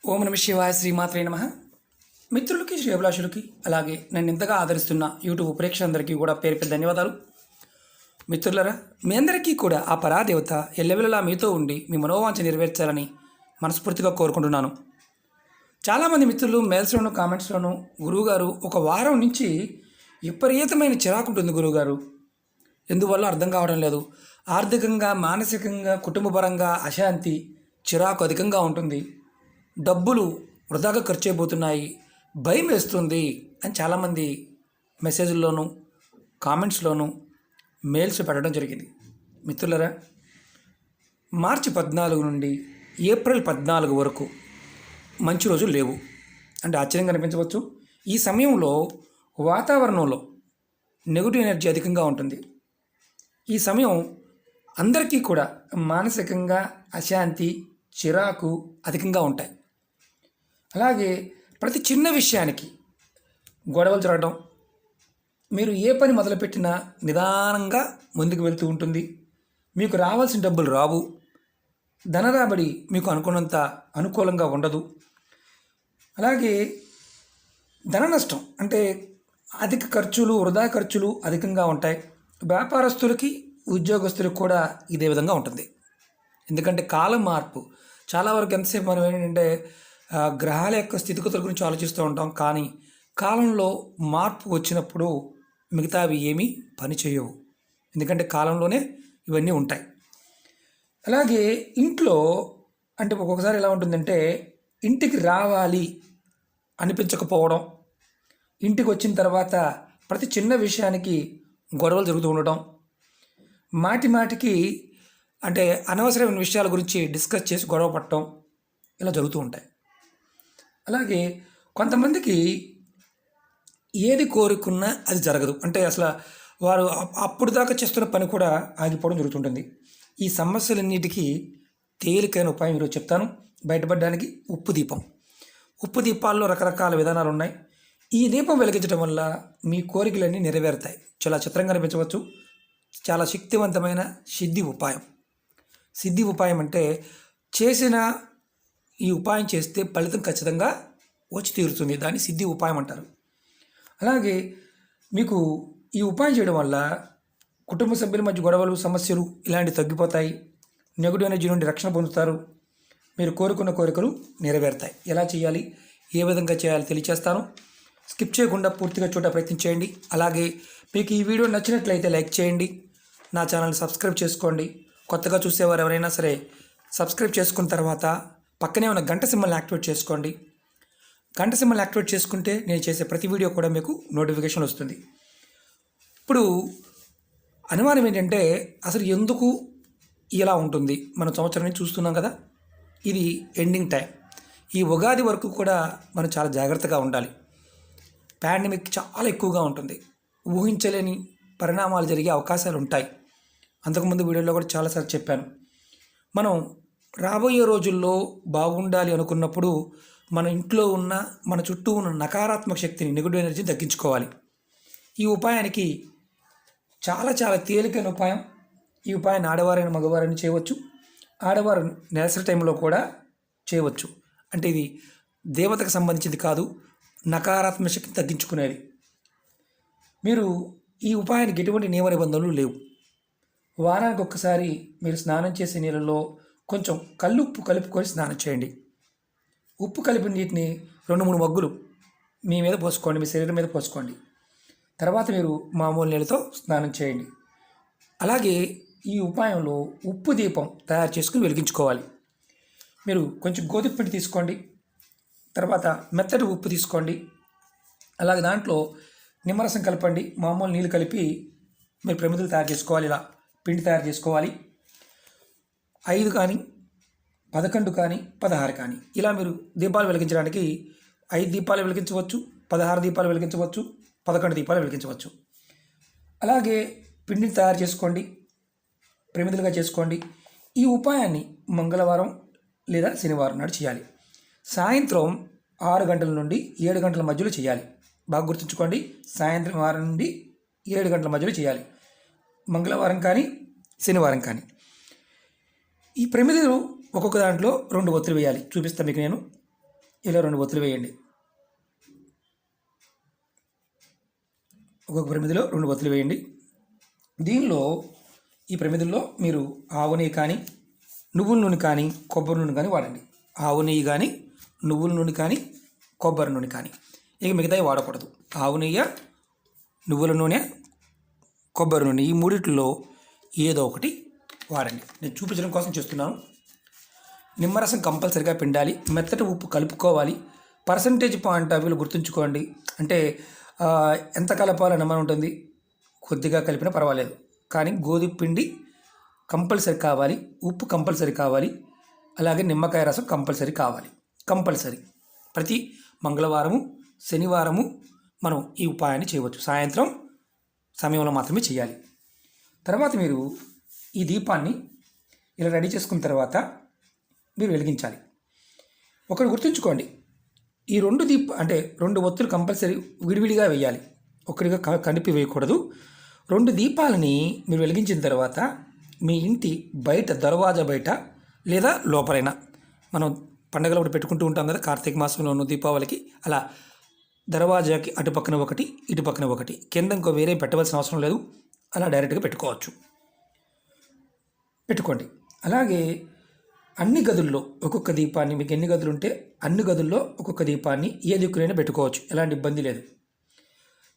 ఓం నమ శివాయ శ్రీమాత్రే నమ. మిత్రులకి శ్రేభిలాషులకి అలాగే నన్ను ఇంతగా ఆదరిస్తున్న యూట్యూబ్ ప్రేక్షకులందరికీ కూడా పేరు పేరు ధన్యవాదాలు. మిత్రులరా, మీ అందరికీ కూడా ఆ పరాదేవత ఎల్లవెల్లలా మీతో ఉండి మీ మనోవాంఛ నెరవేర్చాలని మనస్ఫూర్తిగా కోరుకుంటున్నాను. చాలామంది మిత్రులు మెయిల్స్లోను కామెంట్స్లోను గురువుగారు ఒక వారం నుంచి విపరీతమైన చిరాకు ఉంటుంది గురువుగారు, ఎందువల్ల అర్థం కావడం లేదు, ఆర్థికంగా మానసికంగా కుటుంబపరంగా అశాంతి చిరాకు అధికంగా ఉంటుంది, డబ్బులు వృధాగా ఖర్చు అయిపోతున్నాయి, భయం వేస్తుంది అని చాలామంది మెసేజ్ల్లోనూ కామెంట్స్లోనూ మెయిల్స్ పెట్టడం జరిగింది. మిత్రులరా, మార్చి 14 నుండి ఏప్రిల్ 14 వరకు మంచి రోజులు లేవు అంటే ఆశ్చర్యంగా అనిపించవచ్చు. ఈ సమయంలో వాతావరణంలో నెగిటివ్ ఎనర్జీ అధికంగా ఉంటుంది. ఈ సమయం అందరికీ కూడా మానసికంగా అశాంతి చిరాకు అధికంగా ఉంటాయి. అలాగే ప్రతి చిన్న విషయానికి గొడవలు జరగడం, మీరు ఏ పని మొదలుపెట్టినా నిదానంగా ముందుకు వెళ్తూ ఉంటుంది, మీకు రావాల్సిన డబ్బులు రావు, ధనరాబడి మీకు అనుకున్నంత అనుకూలంగా ఉండదు. అలాగే ధన నష్టం అంటే అధిక ఖర్చులు వృధా ఖర్చులు అధికంగా ఉంటాయి. వ్యాపారస్తులకి ఉద్యోగస్తులకు కూడా ఇదే విధంగా ఉంటుంది. ఎందుకంటే కాలం మార్పు చాలా వరకు ఎంతసేపు మనం ఏంటంటే గ్రహాల యొక్క స్థితిగతుల గురించి ఆలోచిస్తూ ఉంటాం, కానీ కాలంలో మార్పు వచ్చినప్పుడు మిగతావి ఏమీ పని చేయవు. ఎందుకంటే కాలంలోనే ఇవన్నీ ఉంటాయి. అలాగే ఇంట్లో అంటే ఒక్కొక్కసారి ఎలా ఉంటుందంటే ఇంటికి రావాలి అనిపించకపోవడం, ఇంటికి వచ్చిన తర్వాత ప్రతి చిన్న విషయానికి గొడవలు జరుగుతూ ఉండటం, మాటి మాటికి అంటే అనవసరమైన విషయాల గురించి డిస్కస్ చేసి గొడవ పడటం ఇలా జరుగుతూ ఉంటాయి. అలాగే కొంతమందికి ఏది కోరుకున్నా అది జరగదు, అంటే అసలు వారు అప్పుడు దాకా చేస్తున్న పని కూడా ఆగిపోవడం జరుగుతుంటుంది. ఈ సమస్యలన్నిటికీ తేలికైన ఉపాయం ఈరోజు చెప్తాను. బయటపడడానికి ఉప్పు దీపం. ఉప్పు దీపాల్లో రకరకాల విధానాలు ఉన్నాయి. ఈ దీపం వెలిగించడం వల్ల మీ కోరికలన్నీ నెరవేరుతాయి. చాలా చిత్రంగా అనిపించవచ్చు, చాలా శక్తివంతమైన సిద్ధి ఉపాయం. సిద్ధి ఉపాయం అంటే చేసిన ఈ ఉపాయం చేస్తే ఫలితం ఖచ్చితంగా వచ్చి తీరుతుంది, దాన్ని సిద్ధి ఉపాయం అంటారు. అలాగే మీకు ఈ ఉపాయం చేయడం వల్ల కుటుంబ సభ్యుల మధ్య గొడవలు సమస్యలు ఇలాంటివి తగ్గిపోతాయి, నెగిటివ్ ఎనర్జీ నుండి రక్షణ పొందుతారు, మీరు కోరుకున్న కోరికలు నెరవేరుతాయి. ఎలా చేయాలి, ఏ విధంగా చేయాలి తెలియచేస్తాను. స్కిప్ చేయకుండా పూర్తిగా చూడ ప్రయత్నం చేయండి. అలాగే మీకు ఈ వీడియో నచ్చినట్లయితే లైక్ చేయండి, నా ఛానల్ని సబ్స్క్రైబ్ చేసుకోండి. కొత్తగా చూసేవారు ఎవరైనా సరే సబ్స్క్రైబ్ చేసుకున్న తర్వాత పక్కనే ఉన్న గంట సింబల్ని యాక్టివేట్ చేసుకోండి. గంట సింబల్ని యాక్టివేట్ చేసుకుంటే నేను చేసే ప్రతి వీడియో కూడా మీకు నోటిఫికేషన్ వస్తుంది. ఇప్పుడు అనుమానం ఏంటంటే అసలు ఎందుకు ఇలా ఉంటుంది, మన సంవత్సరం నుంచి చూస్తున్నాం కదా, ఇది ఎండింగ్ టైం. ఈ ఉగాది వరకు కూడా మనం చాలా జాగ్రత్తగా ఉండాలి. పాండమిక్ చాలా ఎక్కువగా ఉంటుంది, ఊహించలేని పరిణామాలు జరిగే అవకాశాలు ఉంటాయి. అంతకుముందు వీడియోలో కూడా చాలాసార్లు చెప్పాను. మనం రాబోయే రోజుల్లో బాగుండాలి అనుకున్నప్పుడు మన ఇంట్లో ఉన్న మన చుట్టూ ఉన్న నకారాత్మక శక్తిని నెగిటివ్ ఎనర్జీని తగ్గించుకోవాలి. ఈ ఉపాయానికి చాలా చాలా తేలికైన ఉపాయం. ఈ ఉపాయాన్ని ఆడవారైన మగవారైనా చేయవచ్చు, ఆడవారు నెలసరి టైంలో కూడా చేయవచ్చు. అంటే ఇది దేవతకు సంబంధించింది కాదు, నకారాత్మక శక్తిని తగ్గించుకునేది. మీరు ఈ ఉపాయానికి ఎటువంటి నియమ నిబంధనలు లేవు. వారానికి ఒక్కసారి మీరు స్నానం చేసే నీళ్ళలో కొంచెం కల్లుప్పు కలుపుకొని స్నానం చేయండి. ఉప్పు కలిపిన నీటిని 2-3 మగ్గులు మీ మీద పోసుకోండి, మీ శరీరం మీద పోసుకోండి. తర్వాత మీరు మామూలు నీళ్ళతో స్నానం చేయండి. అలాగే ఈ ఉపాయంలో ఉప్పు దీపం తయారు చేసుకుని వెలిగించుకోవాలి. మీరు కొంచెం గోధుమ పిండి తీసుకోండి, తర్వాత మెత్తటి ఉప్పు తీసుకోండి, అలాగే దాంట్లో నిమ్మరసం కలపండి, మామూలు నీళ్ళు కలిపి మీరు ప్రమిదలు తయారు చేసుకోవాలి. ఇలా పిండి తయారు చేసుకోవాలి. 5 కానీ 11 కానీ 16 కానీ ఇలా మీరు దీపాలు వెలిగించడానికి 5 దీపాలు వెలిగించవచ్చు, 16 దీపాలు వెలిగించవచ్చు, 11 దీపాలు వెలిగించవచ్చు. అలాగే పిండిని తయారు చేసుకోండి, ప్రమిదలుగా చేసుకోండి. ఈ ఉపాయాన్ని మంగళవారం లేదా శనివారం నాడు చేయాలి. సాయంత్రం 6 గంటల నుండి 7 గంటల మధ్యలో చేయాలి. బాగా గుర్తుంచుకోండి, సాయంత్రం 6 నుండి 7 గంటల మధ్యలో చేయాలి, మంగళవారం కానీ శనివారం కానీ. ఈ ప్రమిదలు ఒక్కొక్క దాంట్లో 2 ఒత్తులు వేయాలి, చూపిస్తాను మీకు నేను. ఇలా 2 ఒత్తులు వేయండి. ఒక్కొక్క ప్రమిదిలో 2 ఒత్తులు వేయండి. దీనిలో ఈ ప్రమిదుల్లో మీరు ఆవు నెయ్యి కానీ, నువ్వుల నూనె కానీ, కొబ్బరి నూనె కానీ వాడండి. ఆవు నెయ్యి కానీ, నువ్వుల నూనె కానీ, కొబ్బరి నూనె కానీ, ఇక మిగతావి వాడకూడదు. ఆవు నెయ్యి, నువ్వుల నూనె, కొబ్బరి నూనె, ఈ మూడిట్లో ఏదో ఒకటి వాడండి. నేను చూపించడం కోసం చేస్తున్నాను. నిమ్మరసం కంపల్సరిగా పిండాలి. మెత్తటి ఉప్పు కలుపుకోవాలి. పర్సంటేజ్ పాయింట్ ఆఫ్ వ్యూలో గుర్తుంచుకోండి. అంటే ఎంత కలపాలని అనుమానం ఉంటుంది. కొద్దిగా కలిపినా పర్వాలేదు, కానీ గోధుమ పిండి కంపల్సరీ కావాలి, ఉప్పు కంపల్సరీ కావాలి, అలాగే నిమ్మకాయ రసం కంపల్సరీ కావాలి. కంపల్సరీ ప్రతి మంగళవారము, శనివారము మనం ఈ ఉపాయాన్ని చేయవచ్చు. సాయంత్రం సమయంలో మాత్రమే చేయాలి. తర్వాత మీరు ఈ దీపాన్ని ఇలా రెడీ చేసుకున్న తర్వాత మీరు వెలిగించాలి. ఒకటి గుర్తుంచుకోండి, ఈ 2 ఒత్తులు కంపల్సరీ విడివిడిగా వేయాలి, ఒకటిగా కలిపి వేయకూడదు. 2 దీపాలని మీరు వెలిగించిన తర్వాత మీ ఇంటి బయట, దర్వాజా బయట లేదా లోపలైనా, మనం పండగలు ఒకటి పెట్టుకుంటూ ఉంటాం కదా, కార్తీక మాసంలోనూ దీపావళికి, అలా దర్వాజాకి అటు పక్కన ఒకటి, ఇటు పక్కన ఒకటి, కింద ఇంకో వేరే పెట్టవలసిన అవసరం లేదు. అలా డైరెక్ట్గా పెట్టుకోండి. అలాగే అన్ని గదుల్లో ఒక్కొక్క దీపాన్ని, మీకు ఎన్ని గదులు ఉంటే అన్ని గదుల్లో ఒక్కొక్క దీపాన్ని ఏ దిక్కునైనా పెట్టుకోవచ్చు, ఎలాంటి ఇబ్బంది లేదు.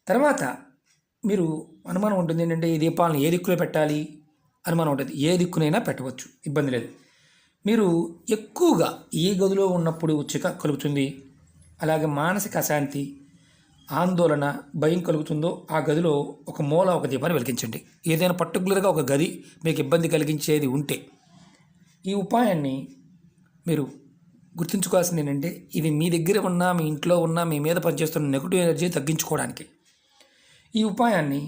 తర్వాత మీరు అనుమానం ఉంటుంది ఏంటంటే ఈ దీపాలను ఏ దిక్కులో పెట్టాలి అనుమానం ఉంటుంది. ఏ దిక్కునైనా పెట్టవచ్చు, ఇబ్బంది లేదు. మీరు ఎక్కువగా ఏ గదిలో ఉన్నప్పుడు చికాకు కలుగుతుంది, అలాగే మానసిక అశాంతి, ఆందోళన, భయం కలుగుతుందో ఆ గదిలో ఒక మూల ఒక దీపాన్ని వెలిగించండి. ఏదైనా పర్టికులర్గా ఒక గది మీకు ఇబ్బంది కలిగించేది ఉంటే ఈ ఉపాయాన్ని మీరు గుర్తుంచుకోవాల్సింది ఏంటంటే, ఇది మీ దగ్గర ఉన్న, మీ ఇంట్లో ఉన్న, మీ మీద పనిచేస్తున్న నెగిటివ్ ఎనర్జీ తగ్గించుకోవడానికి. ఈ ఉపాయాన్ని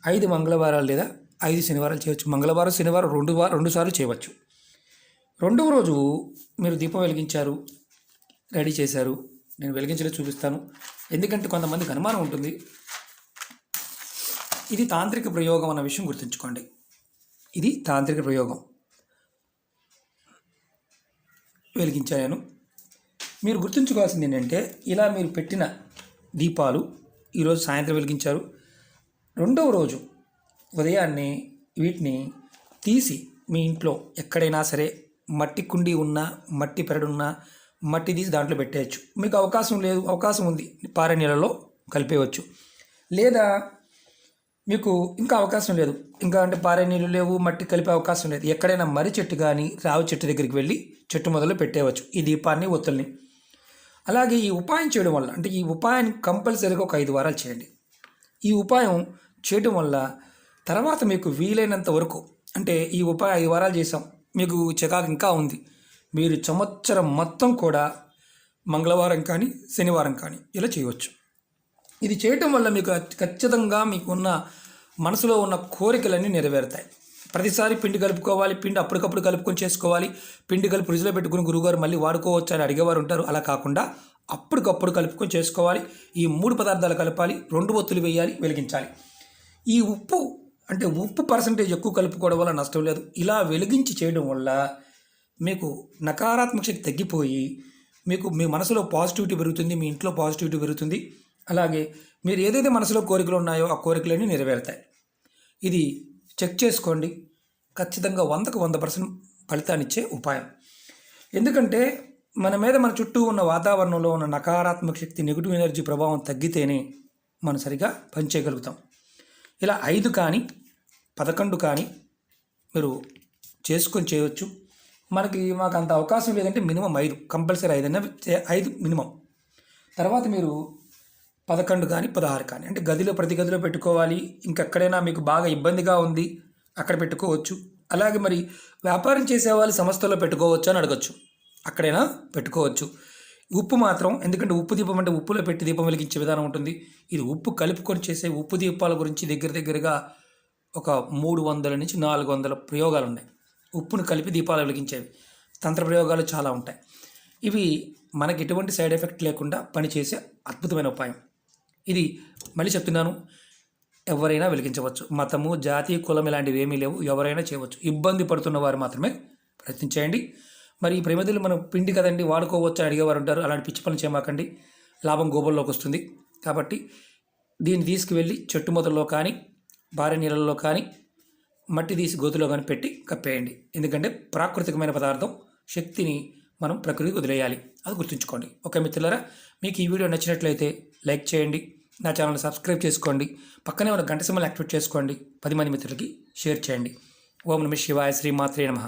5 మంగళవారాలు లేదా 5 శనివారాలు చేయవచ్చు. మంగళవారం, శనివారం 2 సార్లు చేయవచ్చు. 2వ రోజు మీరు దీపం వెలిగించారు, రెడీ చేశారు. నేను వెలిగించడం చూపిస్తాను, ఎందుకంటే కొంతమందికి అనుమానం ఉంటుంది. ఇది తాంత్రిక ప్రయోగం అన్న విషయం గుర్తుంచుకోండి. ఇది తాంత్రిక ప్రయోగం. వెలిగించాను. మీరు గుర్తుంచుకోవాల్సింది ఏంటంటే, ఇలా మీరు పెట్టిన దీపాలు ఈరోజు సాయంత్రం వెలిగించారు. 2వ రోజు ఉదయాన్నే వీటిని తీసి మీ ఇంట్లో ఎక్కడైనా సరే మట్టి కుండీ ఉన్నా, మట్టి పెరడున్నా, మట్టి తీసి దాంట్లో పెట్టేయచ్చు. మీకు అవకాశం ఉంది, పారే నీళ్ళలో కలిపేయవచ్చు. లేదా మీకు ఇంకా అవకాశం లేదు, ఇంకా అంటే పారే నీళ్ళు లేవు, మట్టి కలిపే అవకాశం లేదు, ఎక్కడైనా మర్రి చెట్టు కానీ రావి చెట్టు దగ్గరికి వెళ్ళి చెట్టు మొదలు పెట్టేయవచ్చు ఈ దీపాన్ని, ఒత్తుల్ని. అలాగే ఈ ఉపాయం చేయడం వల్ల, అంటే ఈ ఉపాయాన్ని కంపల్సరీగా ఒక 5 వారాలు చేయండి. ఈ ఉపాయం చేయడం వల్ల తర్వాత మీకు వీలైనంత వరకు, అంటే ఈ ఉపాయం 5 వారాలు చేసాం, మీకు చికాకు ఇంకా ఉంది, మీరు సంవత్సరం మొత్తం కూడా మంగళవారం కానీ శనివారం కానీ ఇలా చేయవచ్చు. ఇది చేయటం వల్ల మీకు ఖచ్చితంగా మీకున్న మనసులో ఉన్న కోరికలన్నీ నెరవేరుతాయి. ప్రతిసారి పిండి కలుపుకోవాలి, పిండి అప్పటికప్పుడు కలుపుకొని చేసుకోవాలి, పిండి కలిపి ఫ్రిడ్జ్లో పెట్టుకుని గురువుగారు మళ్ళీ వాడుకోవచ్చు అని అడిగేవారు ఉంటారు. అలా కాకుండా అప్పటికప్పుడు కలుపుకొని చేసుకోవాలి. ఈ 3 పదార్థాలు కలపాలి, 2 ఒత్తులు వేయాలి, వెలిగించాలి. ఈ ఉప్పు పర్సంటేజ్ ఎక్కువ కలుపుకోవడం వల్ల నష్టం లేదు. ఇలా వెలిగించి చేయడం వల్ల మీకు నకారాత్మక శక్తి తగ్గిపోయి మీకు మీ మనసులో పాజిటివిటీ పెరుగుతుంది, మీ ఇంట్లో పాజిటివిటీ పెరుగుతుంది. అలాగే మీరు ఏదైతే మనసులో కోరికలు ఉన్నాయో ఆ కోరికలన్నీ నెరవేరుతాయి. ఇది చెక్ చేసుకోండి, ఖచ్చితంగా 100కు 100% ఫలితాన్నిచ్చే ఉపాయం. ఎందుకంటే మన చుట్టూ ఉన్న వాతావరణంలో ఉన్న నకారాత్మక శక్తి, నెగిటివ్ ఎనర్జీ ప్రభావం తగ్గితేనే మనం సరిగా పనిచేయగలుగుతాం. ఇలా 5 కానీ 11 కానీ మీరు చేసుకొని చేయవచ్చు. మాకు అంత అవకాశం లేదంటే మినిమం 5, కంపల్సరీ 5 మినిమం. తర్వాత మీరు 11 కానీ 16 కానీ, అంటే ప్రతి గదిలో పెట్టుకోవాలి. ఇంకెక్కడైనా మీకు బాగా ఇబ్బందిగా ఉంది అక్కడ పెట్టుకోవచ్చు. అలాగే మరి వ్యాపారం చేసేవాళ్ళు సంస్థలో పెట్టుకోవచ్చు అని అడగచ్చు, అక్కడైనా పెట్టుకోవచ్చు. ఉప్పు మాత్రం, ఎందుకంటే ఉప్పు దీపం అంటే ఉప్పులో పెట్టి దీపం వెలిగించే విధానం ఉంటుంది. ఇది ఉప్పు కలుపుకొని చేసే ఉప్పు దీపాల గురించి దగ్గరగా ఒక 300 నుంచి 400 ప్రయోగాలు ఉన్నాయి. ఉప్పును కలిపి దీపాలు వెలిగించేవి తంత్ర ప్రయోగాలు చాలా ఉంటాయి. ఇవి మనకి ఎటువంటి సైడ్ ఎఫెక్ట్ లేకుండా పనిచేసే అద్భుతమైన ఉపాయం. ఇది మళ్ళీ చెప్తున్నాను, ఎవరైనా వెలిగించవచ్చు. మతము, జాతి, కులం ఇలాంటివి ఏమీ లేవు, ఎవరైనా చేయవచ్చు. ఇబ్బంది పడుతున్న వారు మాత్రమే ప్రయత్నించేయండి. మరి ఈ ప్రమిదలు మనం పిండి కదండి వాడుకోవచ్చు అని అడిగేవారు ఉంటారు. అలాంటి పిచ్చి పనులు చేయమాకండి, లాభం గోబల్లోకి వస్తుంది. కాబట్టి దీన్ని తీసుకువెళ్ళి చెట్టు మొదల్లో కానీ భారీ నీళ్ళల్లో కానీ మట్టి తీసి గోతులో కానీ పెట్టి కప్పేయండి. ఎందుకంటే ప్రాకృతికమైన పదార్థం, శక్తిని మనం ప్రకృతికి వదిలేయాలి, అది గుర్తుంచుకోండి. ఓకే మిత్రులారా, మీకు ఈ వీడియో నచ్చినట్లయితే లైక్ చేయండి, నా ఛానల్ని సబ్స్క్రైబ్ చేసుకోండి, పక్కనే ఉన్న గంట సింబల్ యాక్టివేట్ చేసుకోండి, 10 మంది మిత్రులకి షేర్ చేయండి. ఓం నమః శివాయ, శ్రీమాత్రే నమః.